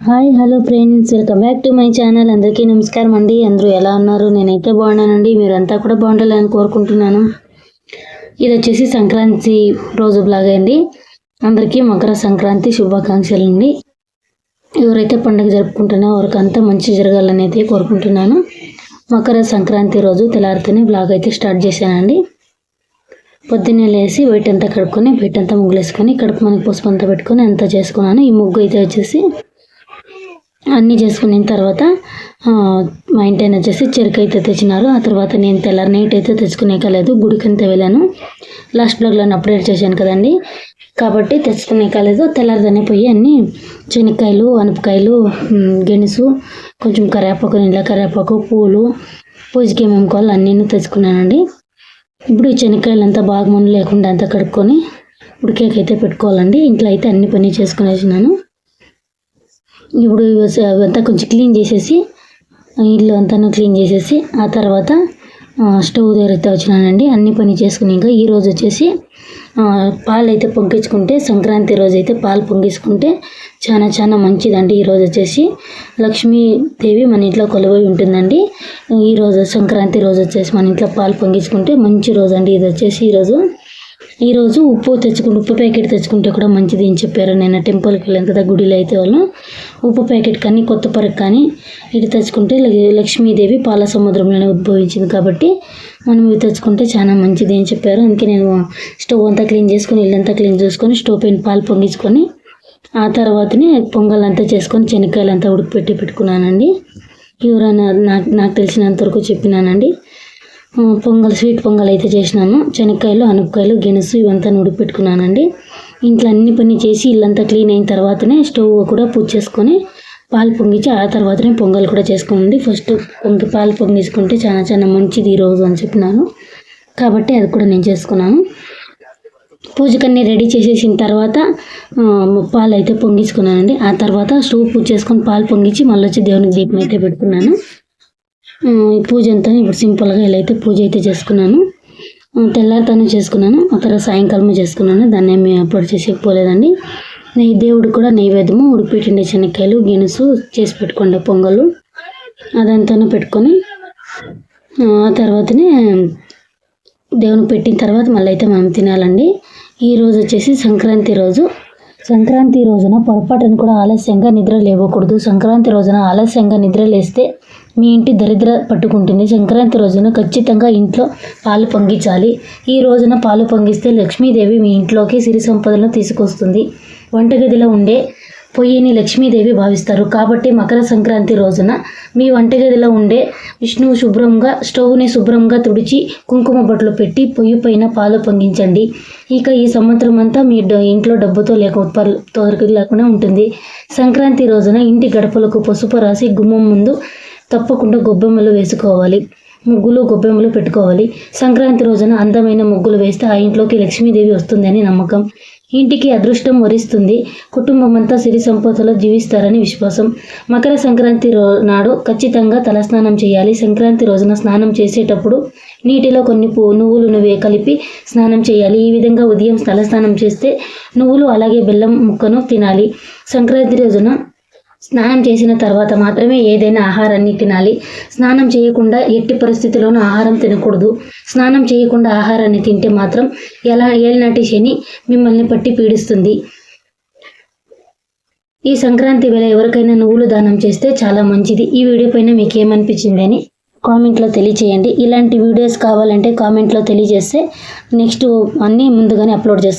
Hi hello friends, welcome back to my channel. అందరికీ నమస్కారం అండి. అందరూ ఎలా ఉన్నారు? నేనైతే బాగున్నానండి. మీరంతా కూడా బాగుండాలని కోరుకుంటున్నాను. ఇది వచ్చేసి సంక్రాంతి రోజు బ్లాగ్ అండి. అందరికీ మకర సంక్రాంతి శుభాకాంక్షలు అండి. ఎవరైతే పండుగ జరుపుకుంటున్నారో వారికంతా మంచి జరగాలని అయితే కోరుకుంటున్నాను. మకర సంక్రాంతి రోజు తెల్లారితేనే బ్లాగ్ అయితే స్టార్ట్ చేశానండి. పొద్దున్నే లేసి బయట అంతా కడుక్కొని బయట అంతా ముగ్గులేసుకొని కడుపు మనకి పసుపు అంతా పెట్టుకొని అంతా చేసుకున్నాను. ఈ ముగ్గు అయితే వచ్చేసి అన్నీ చేసుకున్న తర్వాత మా ఇంటి ఆయన వచ్చేసి చెరుకు అయితే తెచ్చినారు. ఆ తర్వాత నేను తెల్లారి నైట్ అయితే తెచ్చుకునే కాలేదు, గుడికంతా వెళ్ళాను. లాస్ట్ బ్లాగ్లో అప్డేట్ చేశాను కదండి, కాబట్టి తెచ్చుకునే కాలేదు. తెల్లారిదానే పోయి అన్నీ శనక్కాయలు, అనపకాయలు, గెనుసు, కొంచెం కరివేపాకు, నీళ్ళ కరివేపాకు, పూలు, పూజకి ఏమేమి కావాలో అన్నీ తెచ్చుకున్నానండి. ఇప్పుడు ఈ శనక్కాయలు అంతా బాగా ముళ్ళు లేకుండా అంతా కడుక్కొని ఉడికేకైతే పెట్టుకోవాలండి. ఇంట్లో అయితే అన్ని పని చేసుకునేసినాను. ఇప్పుడు అవంతా కొంచెం క్లీన్ చేసేసి ఇల్లు అంతా క్లీన్ చేసేసి ఆ తర్వాత స్టవ్ దగ్గర అయితే వచ్చినానండి. అన్ని పని చేసుకుని ఇంకా ఈరోజు వచ్చేసి పాలు అయితే పొంగించుకుంటే, సంక్రాంతి రోజు అయితే పాలు పొంగించుకుంటే చాలా చాలా మంచిదండి. ఈరోజు వచ్చేసి లక్ష్మీదేవి మన ఇంట్లో కొలువై ఉంటుందండి. ఈరోజు సంక్రాంతి రోజు వచ్చేసి మన ఇంట్లో పాలు పొంగించుకుంటే మంచి రోజు అండి. ఇది వచ్చేసి ఈరోజు ఉప్పు ప్యాకెట్ తెచ్చుకుంటే కూడా మంచిది అని చెప్పారు. నేను టెంపుల్కి వెళ్ళాను కదా, గుడిలో అయితే వాళ్ళు ఉప్పు ప్యాకెట్ కానీ కొత్త పరకు కానీ ఇది తెచ్చుకుంటే లక్ష్మీదేవి పాల సముద్రంలోనే ఉద్భవించింది కాబట్టి మనం ఇవి తెచ్చుకుంటే చాలా మంచిది అని చెప్పారు. అందుకే నేను స్టవ్ అంతా క్లీన్ చేసుకొని ఇల్లంతా క్లీన్ చేసుకొని స్టవ్ పైన పాలు పొంగించుకొని ఆ తర్వాతనే పొంగల్ అంతా చేసుకొని శనక్కాయలు అంతా ఉడికిపెట్టి పెట్టుకున్నానండి. ఎవరైనా నాకు తెలిసినంతవరకు చెప్పినానండి. స్వీట్ పొంగల్ అయితే చేసినాను. శనక్కాయలు, అనపకాయలు, గెనుసు ఇవంతా ఉడికిపెట్టుకున్నానండి. ఇంట్లో అన్ని పని చేసి ఇల్లంతా క్లీన్ అయిన తర్వాతనే స్టవ్ కూడా పూజ చేసుకొని పాలు పొంగించి ఆ తర్వాతనే పొంగల్ కూడా చేసుకోండి. ఫస్ట్ పాలు పొంగించుకుంటే చాలా చాలా మంచిది ఈరోజు అని చెప్పినాను, కాబట్టి అది కూడా నేను చేసుకున్నాను. పూజకన్నీ రెడీ చేసేసిన తర్వాత పాలు అయితే పొంగించుకున్నానండి. ఆ తర్వాత స్టవ్ పూజ చేసుకొని పాలు పొంగించి మళ్ళీ వచ్చి దేవునికి దీపం అయితే పెట్టుకున్నాను. పూజ అంతా ఇప్పుడు సింపుల్గా ఇలా అయితే పూజ అయితే చేసుకున్నాను. తెల్లారితోనే చేసుకున్నాను, ఆ తర్వాత సాయంకాలమే చేసుకున్నాను. దాన్ని ఏమి అప్లోడ్ చేసేకపోలేదండి. దేవుడికి కూడా నైవేద్యము ఉడికిపెట్టిండే శనక్కాయలు, గెనుసు చేసి పెట్టుకోండి పొంగలు అదంతా పెట్టుకొని ఆ తర్వాతనే దేవునికి పెట్టిన తర్వాత మళ్ళీ అయితే మనం తినాలండి. ఈరోజు వచ్చేసి సంక్రాంతి రోజున పొరపాటును కూడా ఆలస్యంగా నిద్ర లేవకూడదు. సంక్రాంతి రోజున ఆలస్యంగా నిద్ర లేస్తే మీ ఇంటి దరిద్ర పట్టుకుంటుంది. సంక్రాంతి రోజున ఖచ్చితంగా ఇంట్లో పాలు పొంగించాలి. ఈ రోజున పాలు పొంగిస్తే లక్ష్మీదేవి మీ ఇంట్లోకి సిరి సంపదలను తీసుకొస్తుంది. వంటగదిలో ఉండే పొయ్యిని లక్ష్మీదేవి భావిస్తారు. కాబట్టి మకర సంక్రాంతి రోజున మీ వంటగదిలో ఉండే స్టవ్ని శుభ్రంగా తుడిచి కుంకుమ బొట్లు పెట్టి పొయ్యి పైన పాలు పొంగించండి. ఇక ఈ సంవత్సరం అంతా మీ ఇంట్లో డబ్బుతో లేకుండా ఉంటుంది. సంక్రాంతి రోజున ఇంటి గడపలకు పసుపు రాసి గుమ్మం ముందు తప్పకుండా గొబ్బెమ్మలు వేసుకోవాలి. గొబ్బెమ్మలు పెట్టుకోవాలి. సంక్రాంతి రోజున అందమైన ముగ్గులు వేస్తే ఆ ఇంట్లోకి లక్ష్మీదేవి వస్తుందని నమ్మకం. ఇంటికి అదృష్టం వరిస్తుంది. కుటుంబం అంతా సిరి సంపదలో జీవిస్తారని విశ్వాసం. మకర సంక్రాంతి నాడు ఖచ్చితంగా తలస్నానం చేయాలి. సంక్రాంతి రోజున స్నానం చేసేటప్పుడు నీటిలో కొన్ని నువ్వులు కలిపి స్నానం చేయాలి. ఈ విధంగా ఉదయం తలస్నానం చేస్తే నువ్వులు అలాగే బెల్లం ముక్కను తినాలి. సంక్రాంతి రోజున స్నానం చేసిన తర్వాత మాత్రమే ఏదైనా ఆహారాన్ని తినాలి. స్నానం చేయకుండా ఎట్టి పరిస్థితుల్లోనూ ఆహారం తినకూడదు. స్నానం చేయకుండా ఆహారాన్ని తింటే మాత్రం ఏలినాటి శని మిమ్మల్ని పట్టి పీడిస్తుంది. ఈ సంక్రాంతి వేళ ఎవరికైనా నువ్వులు దానం చేస్తే చాలా మంచిది. ఈ వీడియో పైన మీకు ఏమనిపించింది అని కామెంట్లో తెలియచేయండి. ఇలాంటి వీడియోస్ కావాలంటే కామెంట్లో తెలియజేస్తే నెక్స్ట్ అన్నీ ముందుగానే అప్లోడ్ చేస్తాను.